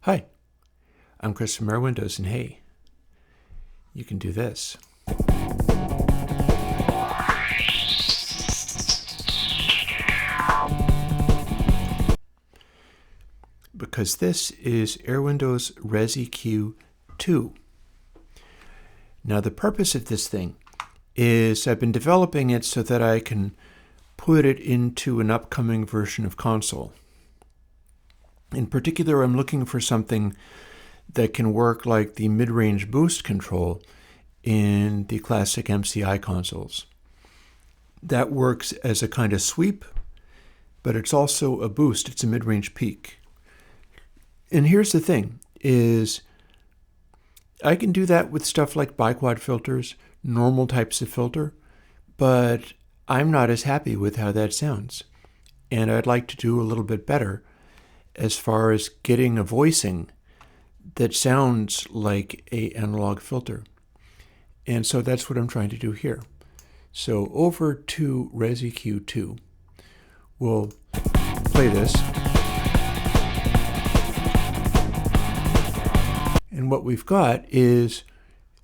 Hi, I'm Chris from Airwindows, and hey, you can do this. Because this is Airwindows ResEQ2. Now the purpose of this thing is I've been developing it so that I can put it into an upcoming version of console. In particular, I'm looking for something that can work like the mid-range boost control in the classic MCI consoles. That works as a kind of sweep, but it's also a boost. It's a mid-range peak. And here's the thing, is I can do that with stuff like biquad filters, normal types of filter, but I'm not as happy with how that sounds. And I'd like to do a little bit better as far as getting a voicing that sounds like an analog filter. And so that's what I'm trying to do here. So over to ResEQ2, we'll play this. And what we've got is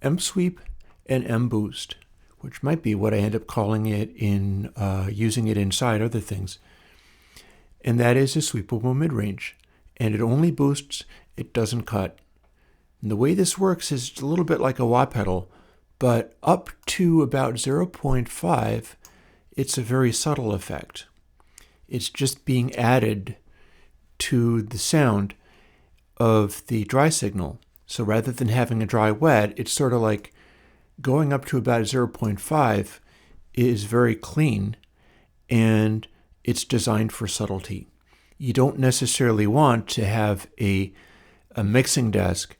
M sweep and M boost, which might be what I end up calling it in using it inside other things. And that is a sweepable mid-range. And it only boosts, it doesn't cut. And the way this works is a little bit like a wah pedal, but up to about 0.5, it's a very subtle effect. It's just being added to the sound of the dry signal. So rather than having a dry wet, it's sort of like going up to about 0.5 is very clean, and it's designed for subtlety. You don't necessarily want to have a mixing desk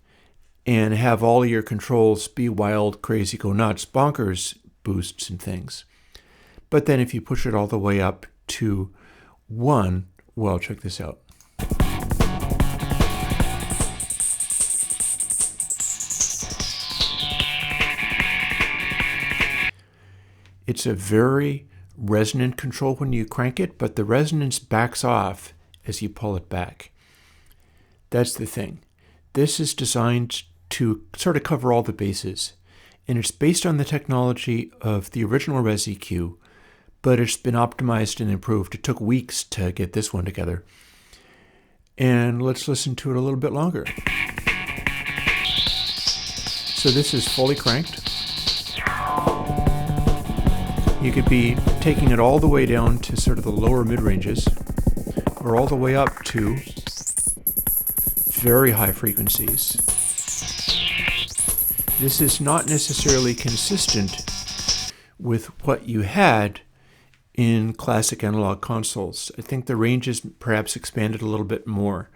and have all your controls be wild, crazy, go nuts, bonkers boosts and things. But then if you push it all the way up to 1, well, check this out. It's a very resonant control when you crank it, but the resonance backs off as you pull it back. That's the thing. This is designed to sort of cover all the bases, and it's based on the technology of the original ResEQ, but it's been optimized and improved. It took weeks to get this one together. And let's listen to it a little bit longer. So this is fully cranked. You could be taking it all the way down to sort of the lower mid-ranges, or all the way up to very high frequencies. This is not necessarily consistent with what you had in classic analog consoles. I think the range is perhaps expanded a little bit more,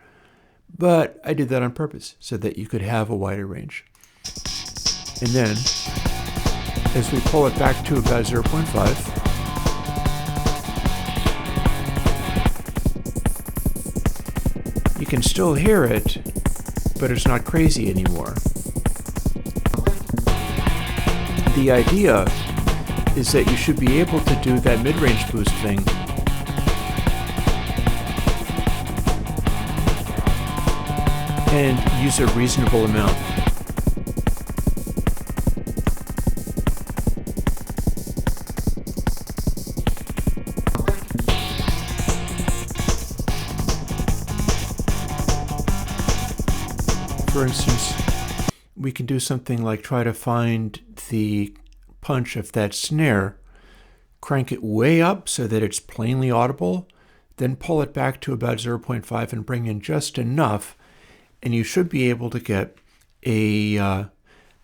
but I did that on purpose so that you could have a wider range. And then, as we pull it back to about 0.5, you can still hear it, but it's not crazy anymore. The idea is that you should be able to do that mid-range boost thing and use a reasonable amount. For instance, we can do something like try to find the punch of that snare, crank it way up so that it's plainly audible, then pull it back to about 0.5 and bring in just enough, and you should be able to get a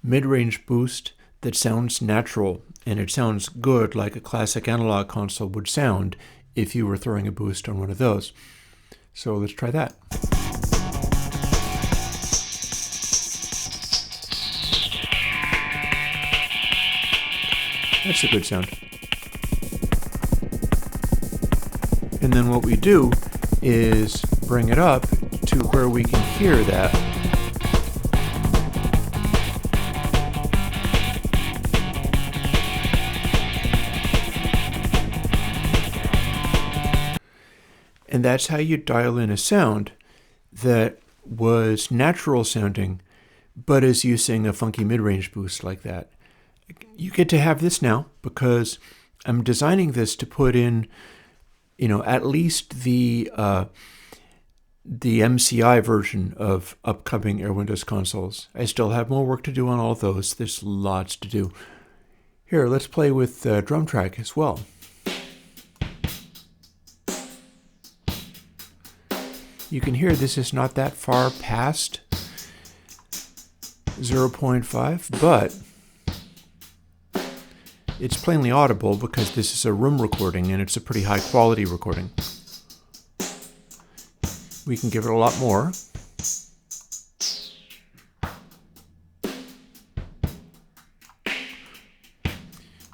mid-range boost that sounds natural, and it sounds good like a classic analog console would sound if you were throwing a boost on one of those. So let's try that. That's a good sound. And then what we do is bring it up to where we can hear that. And that's how you dial in a sound that was natural sounding, but is using a funky mid-range boost like that. You get to have this now because I'm designing this to put in, at least the MCI version of upcoming Airwindows consoles. I still have more work to do on all those. There's lots to do. Here, let's play with the drum track as well. You can hear this is not that far past 0.5, but it's plainly audible because this is a room recording and it's a pretty high quality recording. We can give it a lot more.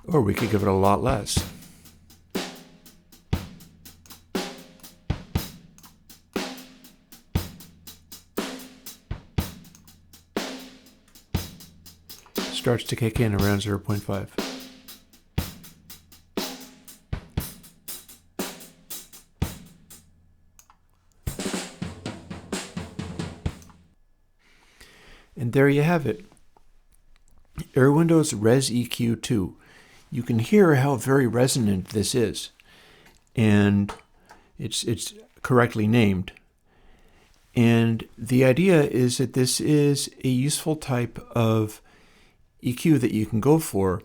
Or we could give it a lot less. Starts to kick in around 0.5. And there you have it. Airwindows ResEQ2. You can hear how very resonant this is. And it's correctly named. And the idea is that this is a useful type of EQ that you can go for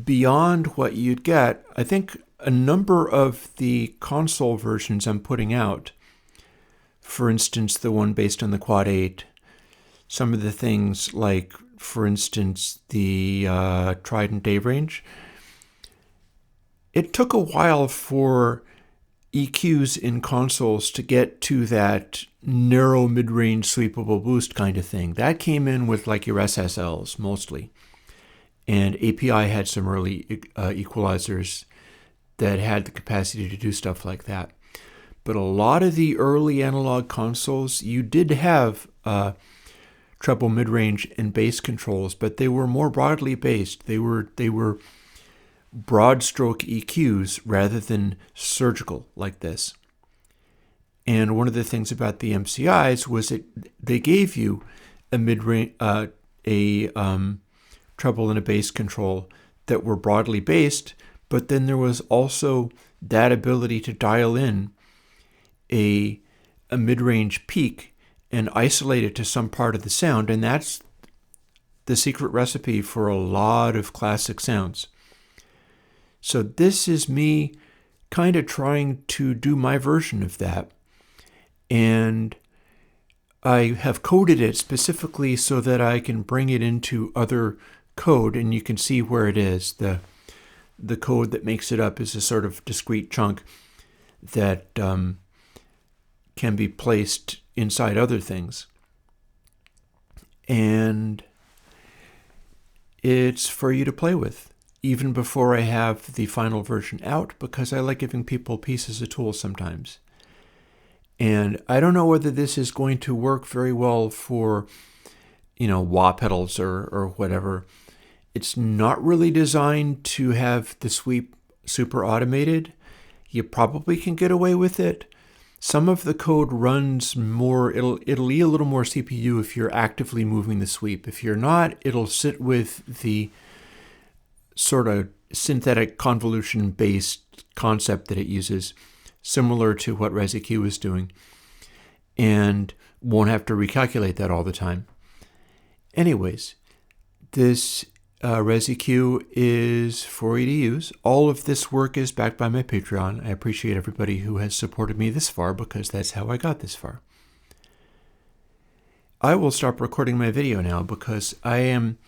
beyond what you'd get. I think a number of the console versions I'm putting out, for instance, the one based on the Quad 8, some of the things like, for instance, the Trident Day range, it took a while for EQs in consoles to get to that narrow mid-range sweepable boost kind of thing. That came in with like your SSLs mostly. And API had some early equalizers that had the capacity to do stuff like that. But a lot of the early analog consoles, you did have treble mid-range and bass controls, but they were more broadly based. They were broad stroke EQs rather than surgical like this. And one of the things about the MCIs was that they gave you a mid-range, treble and a bass control that were broadly based, but then there was also that ability to dial in a mid-range peak and isolate it to some part of the sound, and that's the secret recipe for a lot of classic sounds. So this is me kind of trying to do my version of that, and I have coded it specifically so that I can bring it into other code, and you can see where it is. The code that makes it up is a sort of discrete chunk that can be placed inside other things. And it's for you to play with, even before I have the final version out, because I like giving people pieces of tools sometimes. And I don't know whether this is going to work very well for, wah pedals or whatever. It's not really designed to have the sweep super automated. You probably can get away with it. Some of the code runs more, it'll eat a little more CPU if you're actively moving the sweep. If you're not, it'll sit with the sort of synthetic convolution-based concept that it uses, similar to what ResEQ is doing, and won't have to recalculate that all the time. Anyways, this ResEQ is for you to use. All of this work is backed by my Patreon. I appreciate everybody who has supported me this far because that's how I got this far. I will stop recording my video now because I am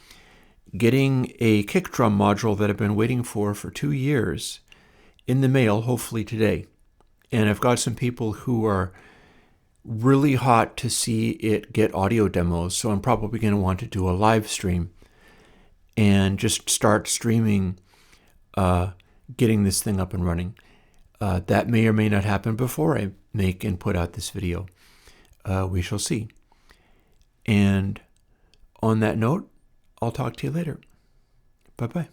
getting a kick drum module that I've been waiting for 2 years in the mail, hopefully today. And I've got some people who are really hot to see it get audio demos, so I'm probably going to want to do a live stream and just start streaming, getting this thing up and running. That may or may not happen before I make and put out this video. We shall see. And on that note, I'll talk to you later. Bye-bye.